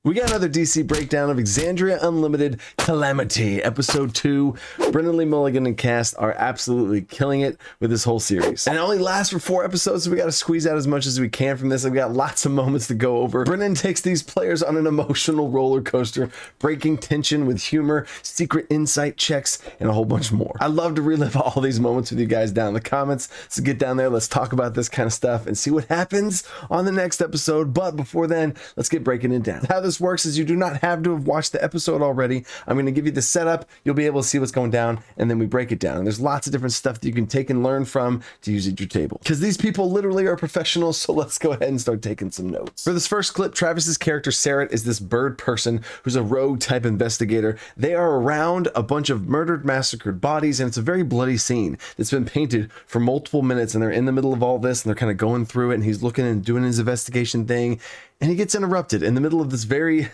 We got another DC breakdown of Exandria Unlimited Calamity, Episode 2. Brennan, Mulligan, and cast are absolutely killing it with this whole series. And it only lasts for 4 episodes, so we got to squeeze out as much as we can from this. I've got lots of moments to go over. Brennan takes these players on an emotional roller coaster, breaking tension with humor, secret insight checks, and a whole bunch more. I love to relive all these moments with you guys down in the comments, so get down there, let's talk about this kind of stuff and see what happens on the next episode. But before then, let's get breaking it down. How this works is you do not have to have watched the episode already. I'm going to give you the setup. You'll be able to see what's going down, and then we break it down. And there's lots of different stuff that you can take and learn from to use at your table, because these people literally are professionals. So let's go ahead and start taking some notes. For this first clip, Travis's character Sarah is this bird person who's a rogue type investigator. They are around a bunch of murdered, massacred bodies, and it's a very bloody scene that's been painted for multiple minutes, and they're in the middle of all this, and they're kind of going through it, and he's looking and doing his investigation thing, and he gets interrupted in the middle of this very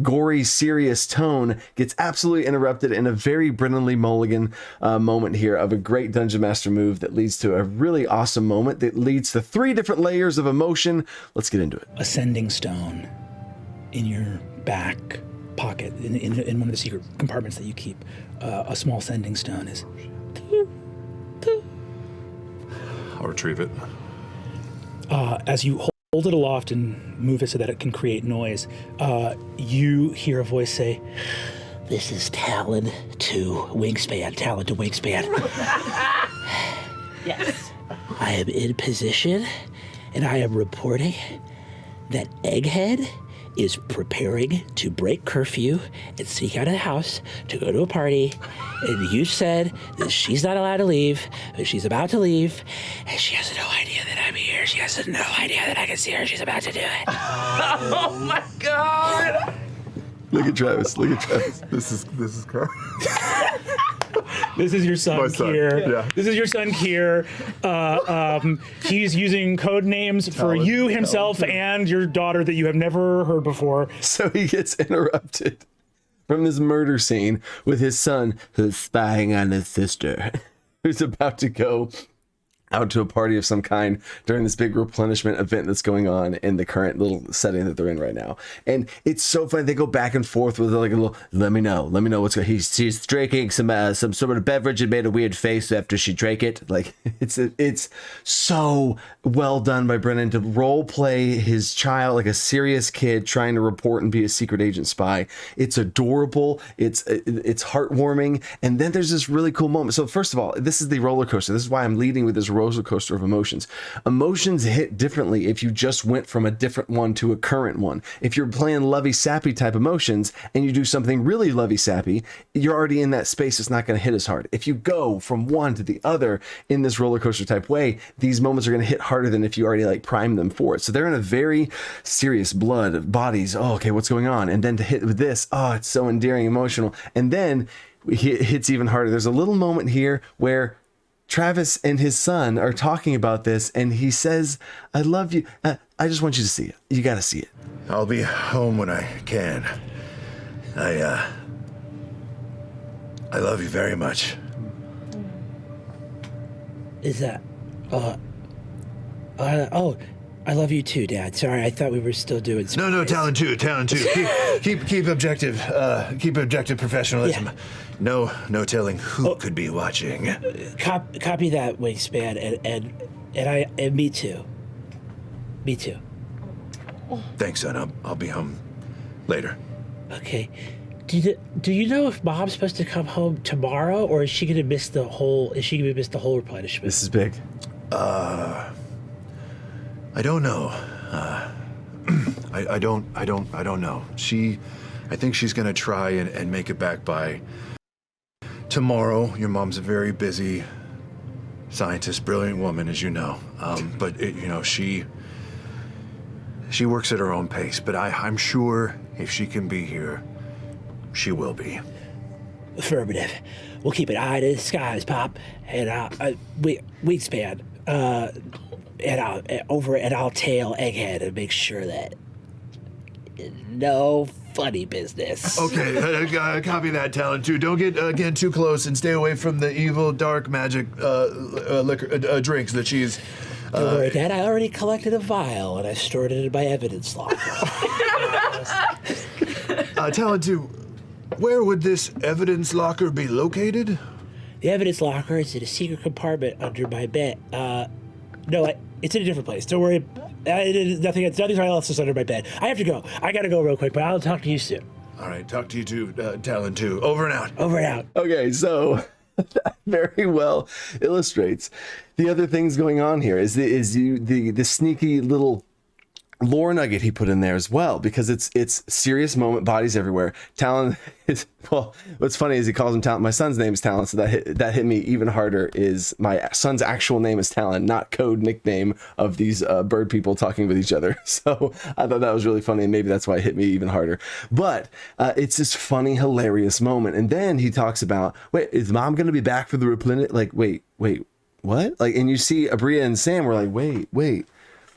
gory, serious tone, gets absolutely interrupted in a very Brennan Mulligan moment here of a great Dungeon Master move that leads to a really awesome moment that leads to 3 different layers of emotion. Let's get into it. A sending stone in your back pocket, in one of the secret compartments that you keep. A small sending stone is... I'll retrieve it. As you hold it aloft and move it so that it can create noise, you hear a voice say, "This is Talon to Wingspan, Talon to Wingspan." Yes. I am in position, and I am reporting that Egghead is preparing to break curfew and sneak out of the house to go to a party. And you said that she's not allowed to leave, but she's about to leave, and she has no idea that I'm here. She has no idea that I can see her. She's about to do it. Oh my God! Look at Travis. Look at Travis. This is Carl. This is your son, Kier. Yeah. This is your son, Kier. He's using code names for Talon. you, himself, and your daughter that you have never heard before. So he gets interrupted from this murder scene with his son, who's spying on his sister, who's about to go out to a party of some kind during this big replenishment event that's going on in the current little setting that they're in right now. And it's so funny. They go back and forth with like a little, let me know what's going on. She's drinking some sort of beverage and made a weird face after she drank it. Like it's so well done by Brennan to role play his child like a serious kid trying to report and be a secret agent spy. It's adorable. It's heartwarming. And then there's this really cool moment. So first of all, this is the roller coaster. This is why I'm leading with this roller coaster of emotions. Emotions hit differently if you just went from a different one to a current one. If you're playing lovey sappy type emotions and you do something really lovey sappy, you're already in that space. It's not going to hit as hard. If you go from one to the other in this roller coaster type way, these moments are going to hit harder than if you already like primed them for it. So they're in a very serious blood, bodies. Oh, okay, what's going on? And then to hit with this, oh, it's so endearing, emotional. And then it hits even harder. There's a little moment here where Travis and his son are talking about this, and he says, "I love you. I just want you to see it. You got to see it." I'll be home when I can. I love you very much. Is that... I love you too, Dad. Sorry, I thought we were still doing... No, Talon too. Keep objective professionalism. Yeah. No telling who could be watching. Copy that, Wingspan, and me too. Me too. Thanks, son. I'll be home later. Okay. Do you know if Mom's supposed to come home tomorrow, or is she gonna miss the whole? Is she gonna miss the whole replenishment? This is big. I don't know. I don't know. I think she's gonna try and make it back by tomorrow. Your mom's a very busy scientist, brilliant woman, as you know. But she works at her own pace. But I'm sure if she can be here, she will be. Affirmative. We'll keep an eye to the skies, Pop, and Wingspan. And I'll tail Egghead and make sure that no funny business. Okay, copy that, Talon, too. Don't get, again, too close and stay away from the evil, dark magic liquor drinks that she's... Don't worry, Dad. I already collected a vial and I stored it in my evidence locker. Talent 2, where would this evidence locker be located? The evidence locker is in a secret compartment under my bed. No, it's in a different place. Don't worry. Nothing else is under my bed. I have to go. I gotta go real quick, but I'll talk to you soon. All right, talk to you too, Talent 2. Over and out. Over and out. Okay, so that very well illustrates the other things going on here. Is the sneaky little lore nugget he put in there as well, because it's serious moment, bodies everywhere. Talon is, well, what's funny is he calls him Talon. My son's name is Talon, so that hit me even harder. Is my son's actual name is Talon, not code nickname of these bird people talking with each other. So I thought that was really funny, and maybe that's why it hit me even harder. But it's this funny, hilarious moment, and then he talks about, wait, is mom gonna be back for the replenish? Like, wait, what? Like, and you see Abria and Sam were like, wait.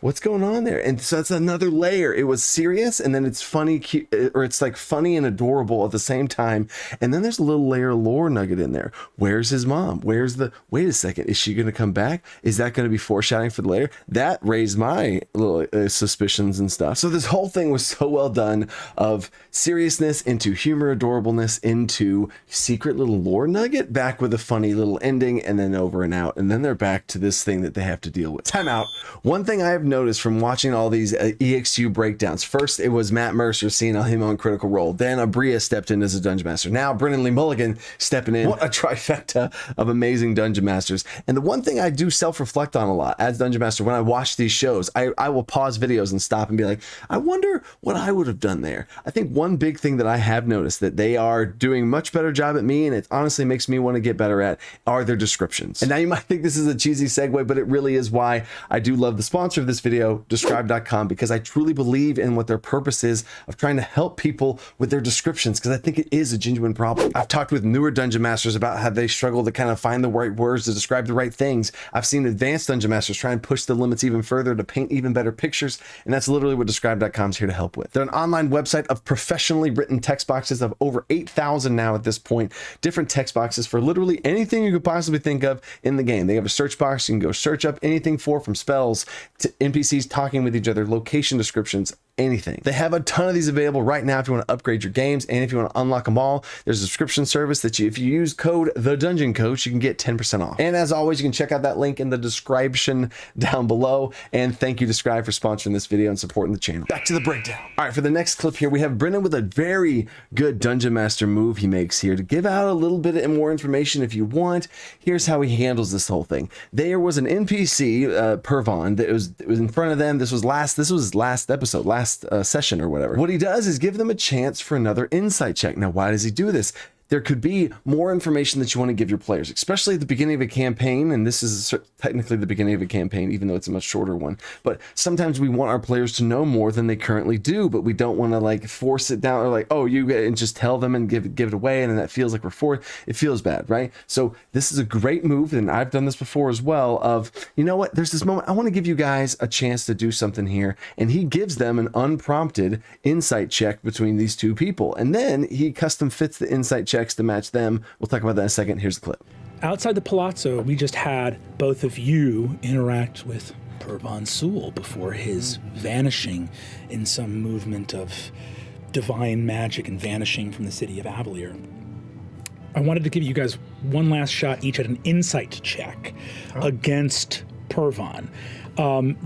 What's going on there? And so that's another layer. It was serious, and then it's funny, cute, or it's like funny and adorable at the same time. And then there's a little layer of lore nugget in there. Where's his mom? Wait a second, is she going to come back? Is that going to be foreshadowing for the later? That raised my little suspicions and stuff. So this whole thing was so well done, of seriousness into humor, adorableness into secret little lore nugget, back with a funny little ending, and then over and out. And then they're back to this thing that they have to deal with. Timeout. One thing I have noticed from watching all these EXU breakdowns, first it was Matt Mercer seeing him on Critical Role, then Abria stepped in as a Dungeon Master, now Brennan Lee Mulligan stepping in. What a trifecta of amazing Dungeon Masters. And the one thing I do self-reflect on a lot as Dungeon Master when I watch these shows, I will pause videos and stop and be like, I wonder what I would have done there. I think one big thing that I have noticed that they are doing much better job at me, and it honestly makes me want to get better at, are their descriptions. And now you might think this is a cheesy segue, but it really is why I do love the sponsor of this video, dScryb.com, because I truly believe in what their purpose is of trying to help people with their descriptions, because I think it is a genuine problem. I've talked with newer Dungeon Masters about how they struggle to kind of find the right words to describe the right things. I've seen advanced Dungeon Masters try and push the limits even further to paint even better pictures, and that's literally what dScryb.com is here to help with. They're an online website of professionally written text boxes of over 8,000 now at this point, different text boxes for literally anything you could possibly think of in the game. They have a search box you can go search up anything from spells to NPCs talking with each other, location descriptions, anything. They have a ton of these available right now if you want to upgrade your games, and if you want to unlock them all, there's a subscription service that if you use code TheDungeonCoach, you can get 10% off. And as always, you can check out that link in the description down below. And thank you to dScryb for sponsoring this video and supporting the channel. Back to the breakdown. All right, for the next clip here, we have Brennan with a very good Dungeon Master move he makes here to give out a little bit more information if you want. Here's how he handles this whole thing. There was an NPC, Pervon, that was in front of them. This was last episode, last session or whatever. What he does is give them a chance for another insight check. Now, why does he do this? There could be more information that you want to give your players, especially at the beginning of a campaign. And this is technically the beginning of a campaign, even though it's a much shorter one. But sometimes we want our players to know more than they currently do, but we don't want to like force it down or like, oh, you and just tell them and give it away. And then that feels like we're forced. It feels bad, right? So this is a great move. And I've done this before as well of, you know what, there's this moment. I want to give you guys a chance to do something here. And he gives them an unprompted insight check between these two people. And then he custom fits the insight check to match them. We'll talk about that in a second. Here's the clip. Outside the palazzo, we just had both of you interact with Pervon Sewell before his vanishing in some movement of divine magic and vanishing from the city of Avalier. I wanted to give you guys one last shot each at an insight check against Pervon.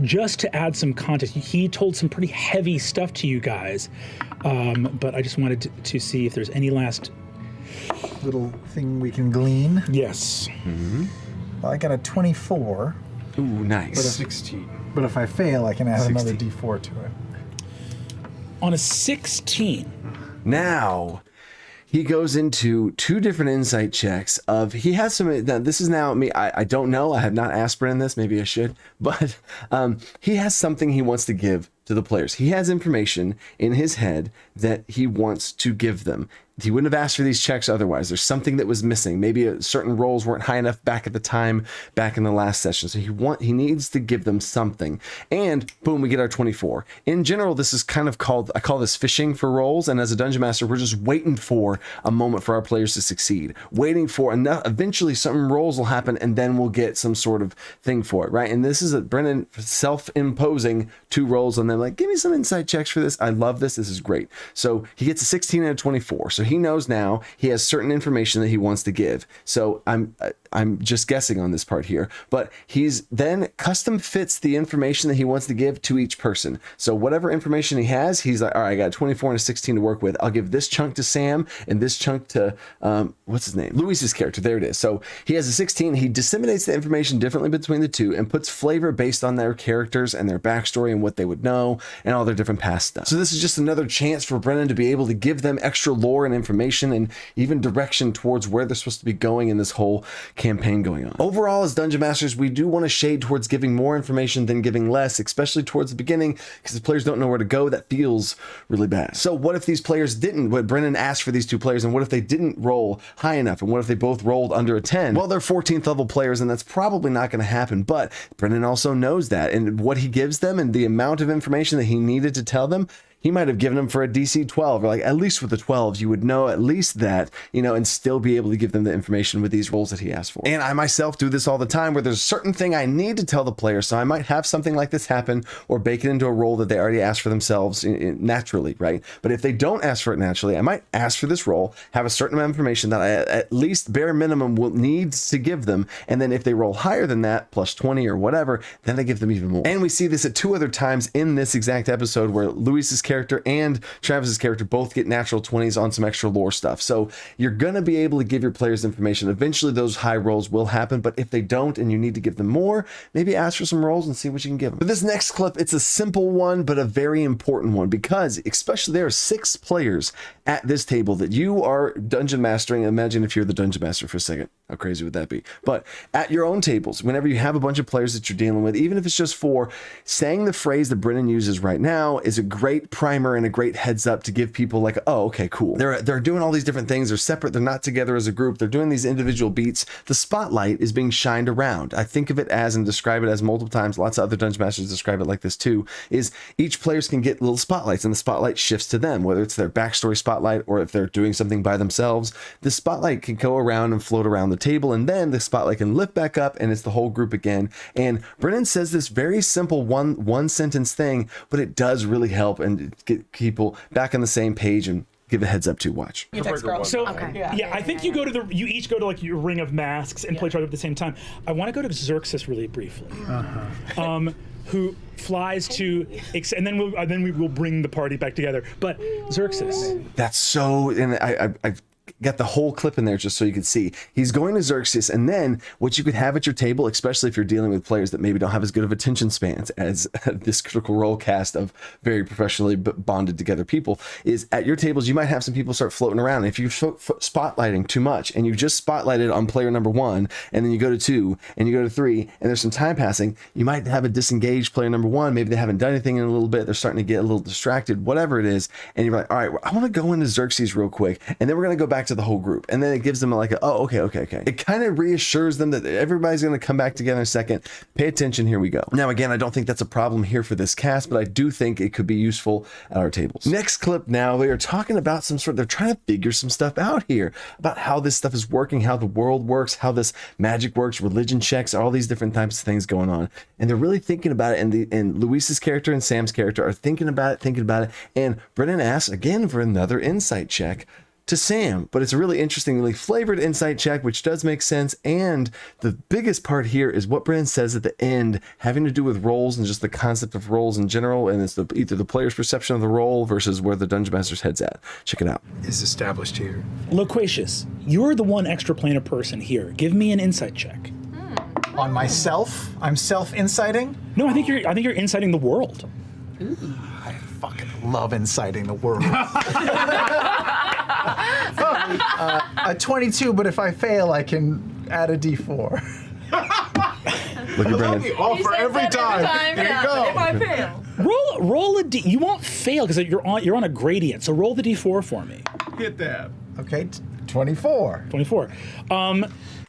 Just to add some context, he told some pretty heavy stuff to you guys, but I just wanted to see if there's any last little thing we can glean. Yes. Mm-hmm. Well, I got a 24. Ooh, nice. But 16. But if I fail, I can add 16. another D4 to it. On a 16. Now, he goes into two different insight checks of, he has some, now this is now me, I don't know, I have not asked Brennan this, maybe I should, but he has something he wants to give to the players. He has information in his head that he wants to give them. He wouldn't have asked for these checks otherwise. There's something that was missing. Maybe certain rolls weren't high enough back at the time, back in the last session. So he needs to give them something. And boom, we get our 24. In general, this is kind of called, I call this fishing for rolls. And as a Dungeon Master, we're just waiting for a moment for our players to succeed. Waiting for enough, eventually some rolls will happen and then we'll get some sort of thing for it, right? And this is Brennan self-imposing 2 rolls on them Brennan, like, give me some insight checks for this. I love this. This is great. So he gets a 16 and a 24. So he knows now he has certain information that he wants to give. So I'm just guessing on this part here, but he's then custom fits the information that he wants to give to each person. So whatever information he has, he's like, all right, I got 24 and a 16 to work with. I'll give this chunk to Sam and this chunk to, what's his name? Luis's character. There it is. So he has a 16. He disseminates the information differently between the two and puts flavor based on their characters and their backstory and what they would know and all their different past stuff. So this is just another chance for Brennan to be able to give them extra lore and information and even direction towards where they're supposed to be going in this whole campaign going on. Overall, as Dungeon Masters, we do want to shade towards giving more information than giving less, especially towards the beginning, because the players don't know where to go. That feels really bad. So what if these players didn't, what Brennan asked for these two players, and what if they didn't roll high enough, and what if they both rolled under a 10? Well, they're 14th level players, and that's probably not going to happen, but Brennan also knows that, and what he gives them and the amount of information that he needed to tell them, he might have given them for a DC 12, or like at least with the 12s, you would know at least that, you know, and still be able to give them the information with these roles that he asked for. And I myself do this all the time where there's a certain thing I need to tell the player. So I might have something like this happen or bake it into a role that they already asked for themselves naturally, right? But if they don't ask for it naturally, I might ask for this role, have a certain amount of information that I at least bare minimum will need to give them. And then if they roll higher than that, plus 20 or whatever, then I give them even more. And we see this at 2 other times in this exact episode where Luis's character and Travis's character both get natural 20s on some extra lore stuff. So you're going to be able to give your players information. Eventually those high rolls will happen, but if they don't and you need to give them more, maybe ask for some rolls and see what you can give them. But this next clip, it's a simple one, but a very important one, because especially there are 6 players at this table that you are dungeon mastering. Imagine if you're the dungeon master for a second. How crazy would that be? But at your own tables, whenever you have a bunch of players that you're dealing with, even if it's just 4, saying the phrase that Brennan uses right now is a great primer and a great heads up to give people like, oh, okay, cool. They're doing all these different things. They're separate. They're not together as a group. They're doing these individual beats. The spotlight is being shined around. I think of it as, and describe it as multiple times, lots of other dungeon masters describe it like this too, is each players can get little spotlights and the spotlight shifts to them, whether it's their backstory spotlight or if they're doing something by themselves. The spotlight can go around and float around the table, and then the spotlight can lift back up and it's the whole group again. And Brennan says this very simple one sentence thing, but it does really help and get people back on the same page and give a heads up to watch. So I think you go to you each go to like your ring of masks and play Charlie at the same time. I want to go to Xerxes really briefly, who flies to, and then we will bring the party back together. But Xerxes, that's so, and I've got the whole clip in there just so you can see. He's going to Xerxes, and then what you could have at your table, especially if you're dealing with players that maybe don't have as good of attention spans as this Critical Role cast of very professionally bonded together people, is at your tables you might have some people start floating around. If you're spotlighting too much and you just spotlighted on player number 1 and then you go to 2 and you go to 3 and there's some time passing, you might have a disengaged player number 1. Maybe they haven't done anything in a little bit, they're starting to get a little distracted, whatever it is, and you're like, all right, I want to go into Xerxes real quick, and then we're going to go back to the whole group, and then it gives them like okay. It kind of reassures them that everybody's going to come back together in a second. Pay attention, here we go. Now again, I don't think that's a problem here for this cast, but I do think it could be useful at our tables. Next clip, now they are talking about they're trying to figure some stuff out here about how this stuff is working, how the world works, how this magic works, religion checks, all these different types of things going on, and they're really thinking about it. And Luis's character and Sam's character are thinking about it, and Brennan asks again for another insight check to Sam, but it's a really interestingly flavored insight check, which does make sense. And the biggest part here is what Brennan says at the end, having to do with roles and just the concept of roles in general, and it's either the player's perception of the role versus where the Dungeon Master's head's at. Check it out. Is established here. Loquacious, you're the one extra planar person here. Give me an insight check. On myself? I'm self-inciting? No, I think you're inciting the world. I fucking love inciting the world. A 22, but if I fail, I can add a D4. Look at Brennan. Offer every time. There you go. If I fail. Roll a D. You won't fail because you're on a gradient. So roll the D4 for me. Get that. Okay, 24. 24.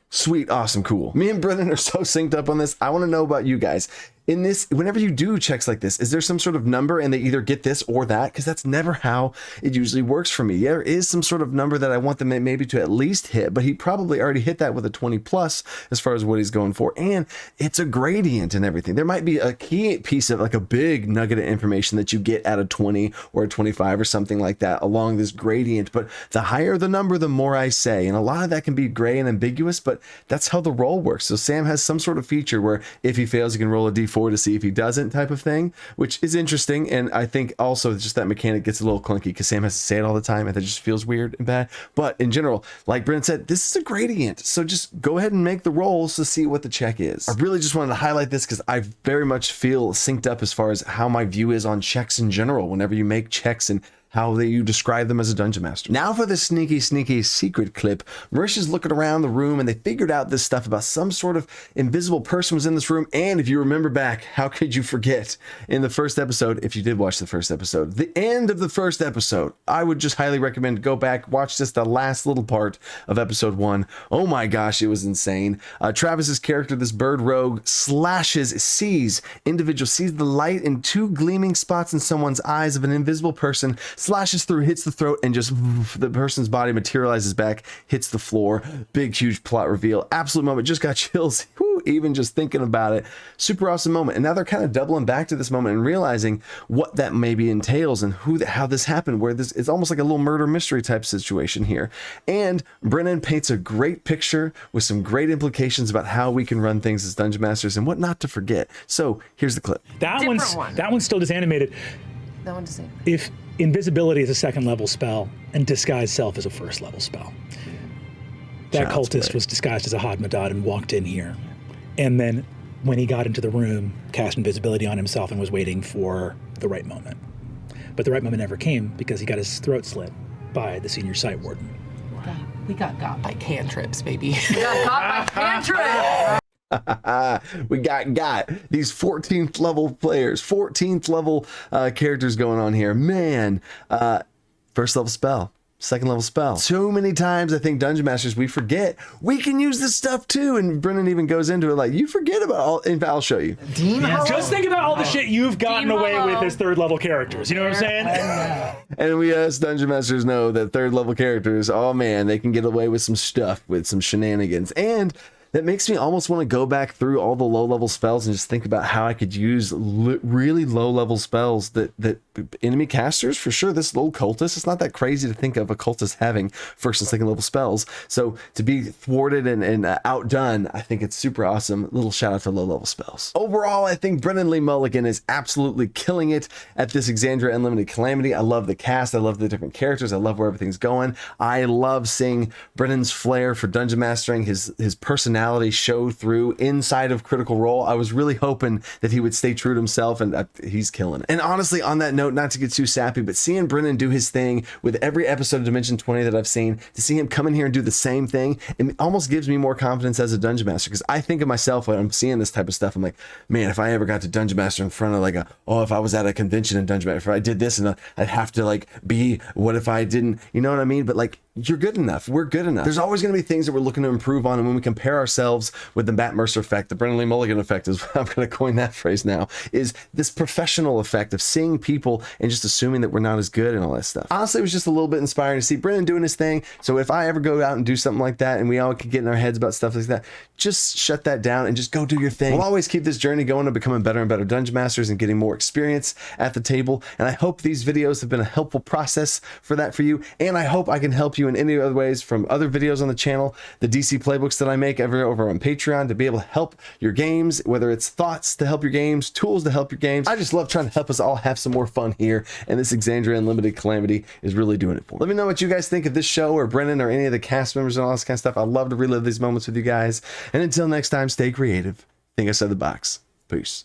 Sweet, awesome, cool. Me and Brennan are so synced up on this. I want to know about you guys. in this, whenever you do checks like this, is there some sort of number and they either get this or that? Because that's never how it usually works for me. There is some sort of number that I want them maybe to at least hit, but he probably already hit that with a 20 plus as far as what he's going for. And it's a gradient and everything. There might be a key piece of like a big nugget of information that you get at a 20 or a 25 or something like that along this gradient. But the higher the number, the more I say. And a lot of that can be gray and ambiguous, but that's how the roll works. So Sam has some sort of feature where if he fails, he can roll a D4 to see if he doesn't, type of thing, which is interesting. And I think also just that mechanic gets a little clunky because Sam has to say it all the time and that just feels weird and bad. But in general, like Brennan said, this is a gradient, so just go ahead and make the rolls to see what the check is. I really just wanted to highlight this because I very much feel synced up as far as how my view is on checks in general whenever you make checks and how you describe them as a dungeon master. Now for the sneaky secret clip. Marisha's looking around the room and they figured out this stuff about some sort of invisible person was in this room. And if you remember back, how could you forget in the first episode, if you did watch the first episode, the end of the first episode, I would just highly recommend go back, watch just the last little part of episode 1. Oh my gosh, it was insane. Travis's character, this bird rogue, sees the light in 2 gleaming spots in someone's eyes of an invisible person, slashes through, hits the throat, and just the person's body materializes back, hits the floor. Big, huge plot reveal. Absolute moment. Just got chills. Whew, even just thinking about it. Super awesome moment. And now they're kind of doubling back to this moment and realizing what that maybe entails and how this happened, where this is almost like a little murder mystery type situation here. And Brennan paints a great picture with some great implications about how we can run things as dungeon masters and what not to forget. So here's the clip. That one's still just animated. That one's the same. If invisibility is a 2nd level spell and disguise self is a 1st level spell, that cultist was disguised as a Hadmadad and walked in here. And then when he got into the room, cast invisibility on himself and was waiting for the right moment. But the right moment never came because he got his throat slit by the senior site warden. We got by cantrips, baby. We got by cantrip. We got these 14th level players, 14th level characters going on here, man. 1st level spell, 2nd level spell. So many times I think dungeon masters, we forget we can use this stuff too. And Brennan even goes into it like, you forget about all, and I'll show you. Just think about all the shit you've gotten away with as 3rd level characters. You know what I'm saying? And we as dungeon masters know that 3rd level characters, oh man, they can get away with some stuff, with some shenanigans. And that makes me almost want to go back through all the low-level spells and just think about how I could use really low-level spells that enemy casters, for sure, this little cultist, it's not that crazy to think of a cultist having 1st and 2nd level spells. So to be thwarted and outdone, I think it's super awesome. Little shout out to low-level spells. Overall, I think Brennan Lee Mulligan is absolutely killing it at this Exandria Unlimited Calamity. I love the cast. I love the different characters. I love where everything's going. I love seeing Brennan's flair for dungeon mastering, his personality show through inside of Critical Role. I was really hoping that he would stay true to himself, and he's killing it. And honestly, on that note, not to get too sappy, but seeing Brennan do his thing with every episode of Dimension 20 that I've seen, to see him come in here and do the same thing, it almost gives me more confidence as a dungeon master, because I think of myself when I'm seeing this type of stuff, I'm like, man, if I ever got to dungeon master in front of like if I was at a convention in dungeon master, if I did this and I'd have to like be, what if I didn't, you know what I mean? But like, you're good enough. We're good enough. There's always going to be things that we're looking to improve on. And when we compare ourselves with the Matt Mercer effect, the Brennan Lee Mulligan effect is, I'm going to coin that phrase now, is this professional effect of seeing people and just assuming that we're not as good and all that stuff. Honestly, it was just a little bit inspiring to see Brennan doing his thing. So if I ever go out and do something like that and we all could get in our heads about stuff like that, just shut that down and just go do your thing. We'll always keep this journey going to becoming better and better dungeon masters and getting more experience at the table. And I hope these videos have been a helpful process for that for you. And I hope I can help you in any other ways from other videos on the channel, the DC playbooks that I make over on Patreon, to be able to help your games, whether it's thoughts to help your games, tools to help your games. I just love trying to help us all have some more fun here, and this Exandria Unlimited Calamity is really doing it for me. Let me know what you guys think of this show, or Brennan, or any of the cast members and all this kind of stuff. I'd love to relive these moments with you guys. And until next time, stay creative. Think outside the box. Peace.